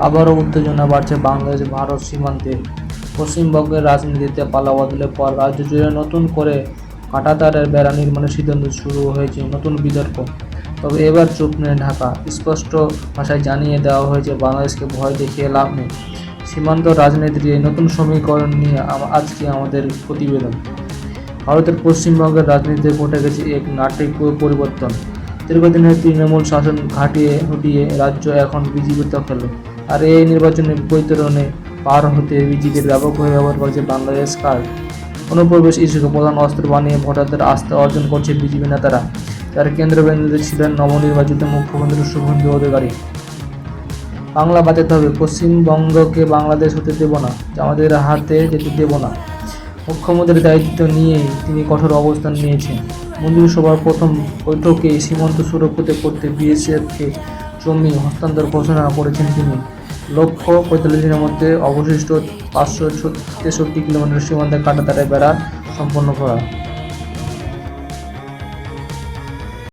আবারও উত্তেজনা বাড়ছে বাংলাদেশ ভারত সীমান্তে। পশ্চিমবঙ্গের রাজনীতিতে পালা বদলের পর রাজ্য জুড়ে নতুন করে কাঁটাতারের বেড়া নির্মাণের সিদ্ধান্ত শুরু হয়েছে নতুন বিতর্ক। তবে এবার চুপ নেই ঢাকা, স্পষ্ট ভাষায় জানিয়ে দেওয়া হয়েছে বাংলাদেশকে ভয় দেখিয়ে লাভ নেই। সীমান্ত রাজনীতির এই নতুন সমীকরণ নিয়ে আজকে আমাদের প্রতিবেদন। ভারতের পশ্চিমবঙ্গের রাজনীতিতে ঘটে গেছে এক নাটকীয় পরিবর্তন। দীর্ঘদিনের তৃণমূল শাসন হটিয়ে রাজ্য এখন বিজেপির দখলে। আর এই নির্বাচনের বৈতরণে পার হতে বিজেপির ব্যাপকভাবে ব্যবহার করেছে বাংলাদেশ কার্ড। অনুপ্রবেশ ইস্যুকে প্রধান অস্ত্র বানিয়ে ভোটারদের আস্থা অর্জন করছে বিজেপি নেতারা, যার কেন্দ্রবিন্দুতে ছিলেন নবনির্বাচিত মুখ্যমন্ত্রী শুভেন্দু অধিকারী। বাংলা বাঁচাতে হবে, পশ্চিমবঙ্গকে বাংলাদেশ হতে দেব না, আমাদের হাতে যেতে দেব না। মুখ্যমন্ত্রীর দায়িত্ব নিয়েই তিনি কঠোর অবস্থান নিয়েছেন। মন্ত্রিসভার প্রথম বৈঠকে সীমান্ত সুরক্ষিত করতে বিএসএফকে জমি হস্তান্তর ঘোষণা করেছেন তিনি। লক্ষ্য ৪৫ দিনের মধ্যে অবশিষ্ট ৫৬৩ কিলোমিটার সীমান্তে কাঁটাতারের বেড়া সম্পন্ন করা।